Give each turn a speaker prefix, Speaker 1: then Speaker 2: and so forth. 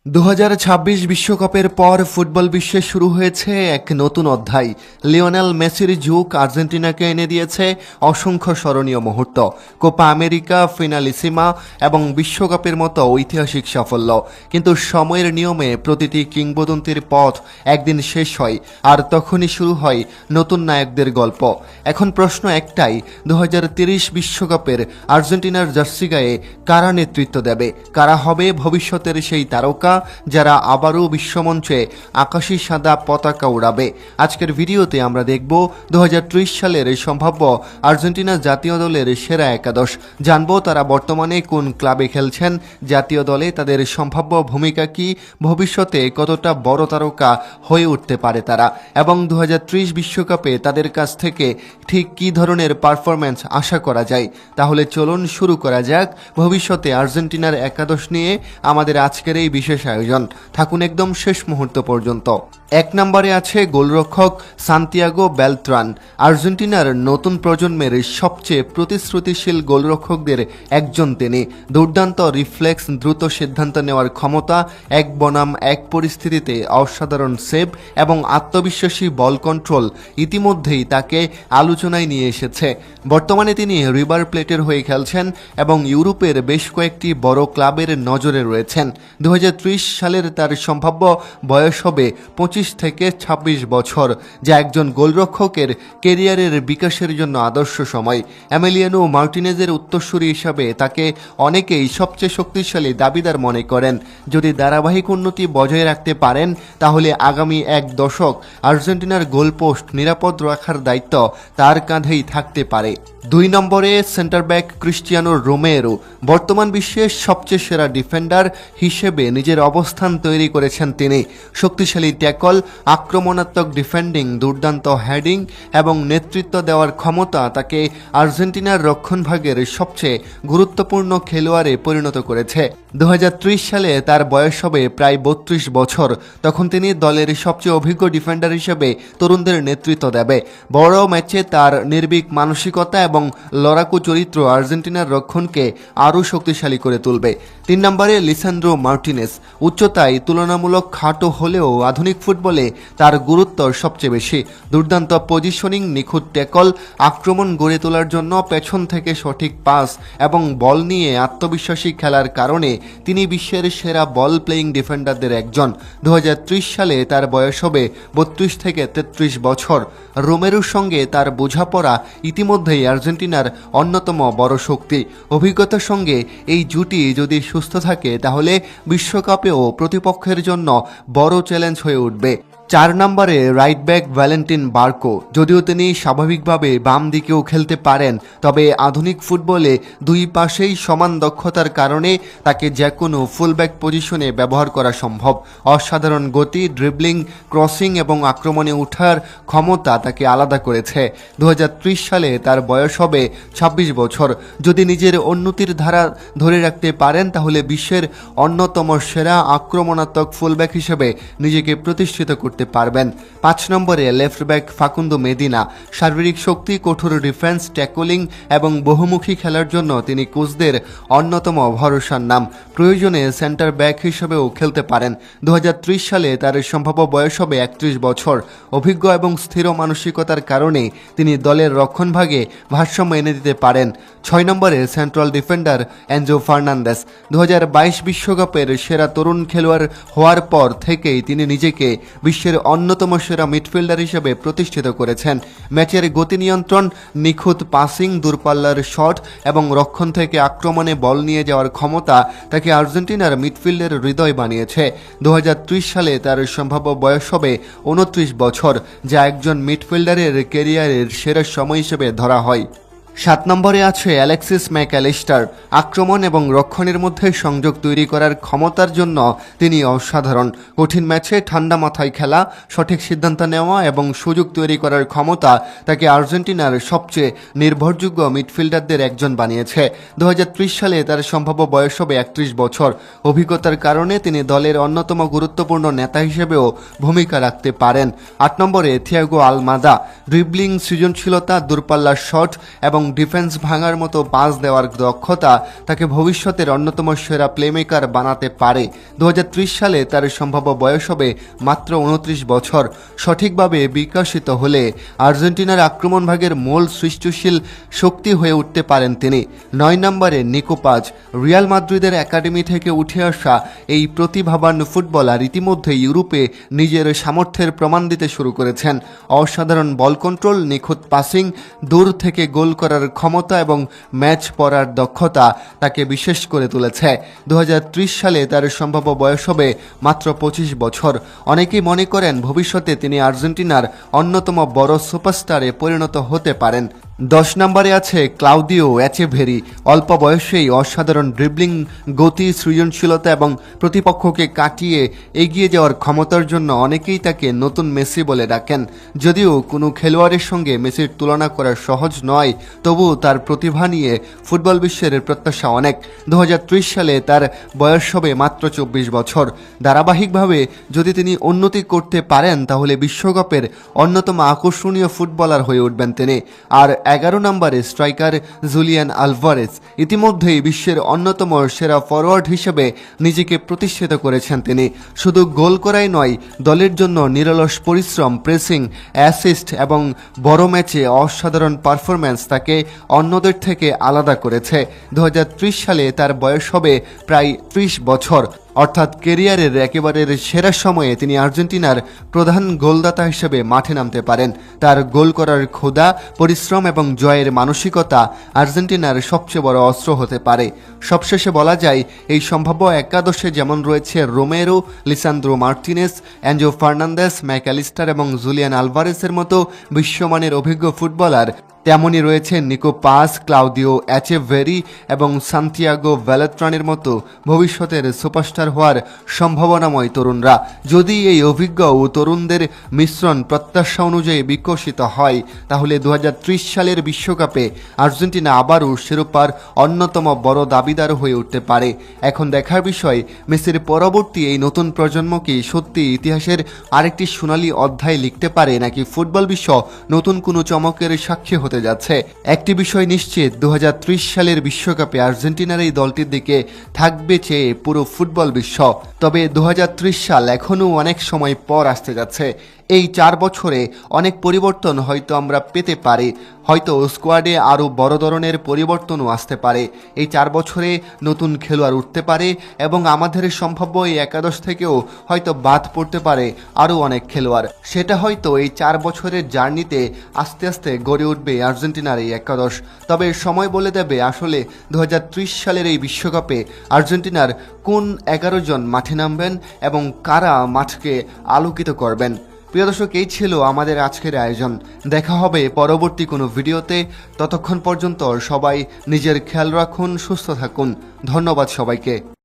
Speaker 1: 2026 বিশ্বকাপের পর ফুটবল বিশ্বে শুরু হয়েছে এক নতুন অধ্যায়। লিওনেল মেসির যুগ আর্জেন্টিনাকে এনে দিয়েছে অসংখ্য স্মরণীয় মুহূর্ত, কোপা আমেরিকা, ফিনালিসিমা এবং বিশ্বকাপের মতো ঐতিহাসিক সাফল্য। কিন্তু সময়ের নিয়মে প্রতিটি কিংবদন্তির পথ একদিন শেষ হয়, আর তখনই শুরু হয় নতুন নায়কদের গল্প। এখন প্রশ্ন একটাই, 2030 বিশ্বকাপের আর্জেন্টিনার জার্সি গায়ে কারা নেতৃত্ব দেবে? কারা হবে ভবিষ্যতের সেই তারকা যারা আবারও বিশ্বমঞ্চে আকাশী সাদা পতাকা উড়াবে? আজকের ভিডিওতে আমরা দেখব 2030 সালের সম্ভাব্য আর্জেন্টিনা জাতীয় দলের সেরা একাদশ। জানবো তারা বর্তমানে কোন ক্লাবে খেলছেন, জাতীয় দলে তাদের সম্ভাব্য ভূমিকা কি, ভবিষ্যতে কতটা বড় তারকা হয়ে উঠতে পারে তারা, এবং 2030 বিশ্বকাপে তাদের কাছ থেকে ঠিক কী ধরনের পারফরম্যান্স আশা করা যায়। তাহলে চলুন শুরু করা যাক ভবিষ্যতে আর্জেন্টিনার একাদশ নিয়ে আমাদের আজকের এই বিশেষ আয়োজন। থাকুন একদম শেষ মুহূর্ত পর্যন্ত। 1 নম্বরে আছে গোলরক্ষক সান্তিয়াগো বেলত্রান। আর্জেন্টিনার নতুন প্রজন্মের সবচেয়ে প্রতিশ্রুতিশীল গোলরক্ষকদের একজন তিনি। দুর্দান্ত রিফ্লেক্স, দ্রুত সিদ্ধান্ত নেওয়ার ক্ষমতা, এক বনাম এক পরিস্থিতিতে অসাধারণ সেভ এবং আত্মবিশ্বাসী বল কন্ট্রোল ইতিমধ্যেই তাকে আলোচনায় নিয়ে এসেছে। বর্তমানে তিনি রিভার প্লেটের হয়ে খেলছেন এবং ইউরোপের বেশ কয়েকটি বড় ক্লাবের নজরে রয়েছেন। 2030 সালের তার সম্ভাব্য বয়স হবে 25 থেকে 26 বছর, যা একজন গোলরক্ষকের কেরিয়ারের বিকাশের জন্য আদর্শ সময়। এমিলিয়ানো মার্টিনেজের উত্তরসূরি হিসাবে তাকে অনেকেই সবচেয়ে শক্তিশালী দাবিদার মনে করেন। যদি ধারাবাহিক উন্নতি বজায় রাখতে পারেন, তাহলে আগামী এক দশক আর্জেন্টিনার গোলপোস্ট নিরাপদ রাখার দায়িত্ব তার কাঁধেই থাকতে পারে। 2 নম্বরে সেন্টার ব্যাক ক্রিস্টিয়ানো রোমেরো। বর্তমান বিশ্বের সবচেয়ে সেরা ডিফেন্ডার হিসেবে নিজের অবস্থান তৈরি করেছেন তিনি। শক্তিশালী ট্যাকল, আক্রমণাত্মক ডিফেন্ডিং, দুর্দান্ত হেডিং এবং নেতৃত্ব দেওয়ার ক্ষমতা তাকে আর্জেন্টিনার রক্ষণভাগের সবচেয়ে গুরুত্বপূর্ণ খেলোয়াড়ে পরিণত করেছে। 2030 সালে তার বয়স হবে প্রায় 32 বছর। তখন তিনি দলের সবচেয়ে অভিজ্ঞ ডিফেন্ডার হিসেবে তরুণদের নেতৃত্ব দেবে। বড় ম্যাচে তার নির্ভীক মানসিকতা এবং লড়াকু চরিত্র আর্জেন্টিনার রক্ষণকে আরও শক্তিশালী করে তুলবে। 3 নম্বরে লিসান্দ্রো মার্টিনেজ। উচ্চতায় তুলনামূলক খাটো হলেও আধুনিক ফুটবলে তার গুরুত্ব সবচেয়ে বেশি। দুর্দান্ত পজিশনিং, নিখুঁত ট্যাকল, আক্রমণ গড়ে তোলার জন্য পেছন থেকে সঠিক পাস এবং বল নিয়ে আত্মবিশ্বাসী খেলার কারণে তিনি বিশ্বের সেরা বল প্লেয়িং ডিফেন্ডারদের একজন। 2030 সালে তার বয়স হবে 32 থেকে 33 বছর। রোমেরোর সঙ্গে তার বোঝাপড়া ইতিমধ্যেই আর্জেন্টিনার অন্যতম বড় শক্তি। অভিজ্ঞতার সঙ্গে এই জুটি যদি সুস্থ থাকে, তাহলে বিশ্বকাপেও প্রতিপক্ষের জন্য বড় চ্যালেঞ্জ হয়ে উঠবে। 4 নম্বরে রাইট ব্যাক ভ্যালেন্টিন বার্কো। যদিও তিনি স্বাভাবিকভাবে বাম দিকেও খেলতে পারেন, তবে আধুনিক ফুটবলে দুই পাশেই সমান দক্ষতার কারণে তাকে যে কোনো ফুলব্যাক পজিশনে ব্যবহার করা সম্ভব। অসাধারণ গতি, ড্রিবলিং, ক্রসিং এবং আক্রমণে ওঠার ক্ষমতা তাকে আলাদা করেছে। 2030 সালে তার বয়স হবে 26 বছর। যদি নিজের উন্নতির ধারা ধরে রাখতে পারেন, তাহলে বিশ্বের অন্যতম সেরা আক্রমণাত্মক ফুলব্যাক হিসেবে নিজেকে প্রতিষ্ঠিত করতে পারবেন। 5 নম্বরে লেফট ব্যাক ফাকুন্দো মেদিনা। শারীরিক শক্তি, কঠোর ডিফেন্স, ট্যাকলিং এবং বহুমুখী খেলার জন্য তিনি কোচদের অন্যতম ভরসার নাম। প্রয়োজনে সেন্টার ব্যাক হিসেবেও খেলতে পারেন। 2030 সালে তার সম্ভাব্য বয়স হবে 31 বছর। অভিজ্ঞ এবং স্থির মানসিকতার কারণে তিনি দলের রক্ষণভাগে ভারসাম্য এনে দিতে পারেন। 6 নম্বরে সেন্ট্রাল ডিফেন্ডার এনজো ফার্নান্দেস। 2022 বিশ্বকাপের সেরা তরুণ খেলোয়াড় হওয়ার পর থেকেই তিনি নিজেকে বিশ্বের অন্যতম সেরা মিডফিল্ডার হিসেবে প্রতিষ্ঠিত করেছেন। ম্যাচের গতি নিয়ন্ত্রণ, নিখুঁত পাসিং, দূরপাল্লার শট এবং রক্ষণ থেকে আক্রমণে বল নিয়ে যাওয়ার ক্ষমতা তাকে আর্জেন্টিনার মিডফিল্ডের হৃদয় বানিয়েছে। 2030 সালে তার সম্ভাব্য বয়স হবে 29 বছর, যা একজন মিডফিল্ডারের ক্যারিয়ারের সেরা সময় হিসেবে ধরা হয়। 7 নম্বরে আছে অ্যালেক্সিস ম্যাকঅ্যালিস্টার। আক্রমণ এবং রক্ষণের মধ্যে সংযোগ তৈরি করার ক্ষমতার জন্য তিনি অসাধারণ। কঠিন ম্যাচে ঠান্ডা মাথায় খেলা, সঠিক সিদ্ধান্ত নেওয়া এবং সুযোগ তৈরি করার ক্ষমতা তাকে আর্জেন্টিনার সবচেয়ে নির্ভরযোগ্য মিডফিল্ডারদের একজন বানিয়েছে। 2030 সালে তার সম্ভাব্য বয়স হবে 31 বছর। অভিজ্ঞতার কারণে তিনি দলের অন্যতম গুরুত্বপূর্ণ নেতা হিসেবেও ভূমিকা রাখতে পারেন। 8 নম্বরে থিয়াগো আলমাদা। ড্রিবলিং, সৃজনশীলতা, দূরপাল্লার শট এবং ডিফেন্স ভাঙার মতো পাস দেওয়ার দক্ষতা তাকে ভবিষ্যতের অন্যতম সেরা প্লেমেকার বানাতে পারে। 2030 সালে তার সম্ভাব্য বয়স হবে মাত্র 29 বছর। সঠিকভাবে বিকশিত হলে আর্জেন্টিনার আক্রমণ ভাগের মূল সৃষ্টিশীল শক্তি হয়ে উঠতে পারেন তিনি। 9 নম্বরে নিকো পাজ। রিয়াল মাদ্রিদের একাডেমি থেকে উঠে আসা এই প্রতিভাবান ফুটবলার ইতিমধ্যে ইউরোপে নিজের সামর্থ্যের প্রমাণ দিতে শুরু করেছেন। অসাধারণ বল কন্ট্রোল, নিখুঁত পাসিং, দূর থেকে গোল করার ক্ষমতা এবং ম্যাচ পড়ার দক্ষতা তাকে বিশেষ করে তুলেছে। 2030 সালে তার সম্ভাব্য বয়স হবে মাত্র 25 বছর। অনেকেই মনে করেন ভবিষ্যতে তিনি আর্জেন্টিনার অন্যতম বড় সুপারস্টারে পরিণত হতে পারেন। 10 নম্বরে আছে ক্লাউদিও এচেভেরি। অল্প বয়সেই অসাধারণ ড্রিবলিং, গতি, সৃজনশীলতা এবং প্রতিপক্ষকে কাটিয়ে এগিয়ে যাওয়ার ক্ষমতার জন্য অনেকেই তাকে নতুন মেসি বলে ডাকেন। যদিও কোনো খেলোয়াড়ের সঙ্গে মেসির তুলনা করা সহজ নয়, তবুও তার প্রতিভা নিয়ে ফুটবল বিশ্বের প্রত্যাশা অনেক। 2030 সালে তার বয়স হবে মাত্র 24 বছর। ধারাবাহিকভাবে যদি তিনি উন্নতি করতে পারেন তাহলে বিশ্বকাপের অন্যতম আকর্ষণীয় ফুটবলার হয়ে উঠবেন তিনি। আর 11 নম্বরে স্ট্রাইকার জুলিয়ান আলভারেজ। ইতিমধ্যেই বিশ্বের অন্যতম সেরা ফরওয়ার্ড হিসেবে নিজেকে প্রতিষ্ঠিত করেছেন তিনি। শুধু গোল করাই নয়, দলের জন্য নিরলস পরিশ্রম, প্রেসিং, অ্যাসিস্ট এবং বড় ম্যাচে অসাধারণ পারফরম্যান্স তাকে অন্যদের থেকে আলাদা করেছে। 2030 সালে তার বয়স হবে প্রায় 30 বছর, অর্থাৎ ক্যারিয়ারের একেবারে সেরা সময়ে তিনি আর্জেন্টিনার প্রধান গোলদাতা হিসেবে মাঠে নামতে পারেন। তার গোল করার ক্ষুধা, পরিশ্রম এবং জয়ের মানসিকতা আর্জেন্টিনার সবচেয়ে বড় অস্ত্র হতে পারে। সবশেষে বলা যায়, এই সম্ভাব্য একাদশে যেমন রয়েছে Romero, Lisandro Martinez, Enzo Fernandez, Mac Allister এবং জুলিয়ান আলভারেজের মতো বিশ্বমানের অভিজ্ঞ ফুটবলার, তেমনই রয়েছে নিকো পাস, ক্লাউদিও এচেভেরি এবং সান্তিয়াগো ভ্যালেট্রানের মতো ভবিষ্যতের সুপারস্টার হওয়ার সম্ভাবনাময় তরুণরা। যদি এই অভিজ্ঞ ও তরুণদের মিশ্রণ প্রত্যাশা অনুযায়ী বিকশিত হয়, তাহলে 2030 সালের বিশ্বকাপে আর্জেন্টিনা আবারও শিরোপার অন্যতম বড় দাবিদার হয়ে উঠতে পারে। এখন দেখার বিষয়, মেসির পরবর্তী এই নতুন প্রজন্ম কি সত্যি ইতিহাসের আরেকটি সোনালী অধ্যায় লিখতে পারে, নাকি ফুটবল বিশ্ব নতুন কোনো চমকের সাক্ষী হতে যাচ্ছে। একটি বিষয় নিশ্চিত, 2030 সালের বিশ্বকাপে আর্জেন্টিনার এই দলটির দিকে থাকবে চেয়ে পুরো ফুটবল বিশ্ব। তবে 2030 সাল এখনও অনেক সময় পর আসতে যাচ্ছে। এই 4 বছরে অনেক পরিবর্তন হয়তো আমরা পেতে পারি, হয়তো স্কোয়াডে আরও বড় ধরনের পরিবর্তনও আসতে পারে। এই 4 বছরে নতুন খেলোয়াড় উঠতে পারে এবং আমাদের সম্ভাব্য এই একাদশ থেকেও হয়তো বাদ পড়তে পারে আরও অনেক খেলোয়াড়। সেটা হয়তো এই 4 বছরের জার্নিতে আস্তে আস্তে গড়ে উঠবে আর্জেন্টিনার এই একাদশ। তবে সময় বলে দেবে আসলে 2030 সালের এই বিশ্বকাপে আর্জেন্টিনার কোন 11 জন মাঠে নামবেন এবং কারা মাঠকে আলোকিত করবেন। প্রিয় দর্শক, এই ছিল আমাদের আজকের আয়োজন। দেখা হবে পরবর্তী কোনো ভিডিওতে। ততক্ষণ পর্যন্ত সবাই নিজের খেয়াল রাখুন, সুস্থ থাকুন। ধন্যবাদ সবাইকে।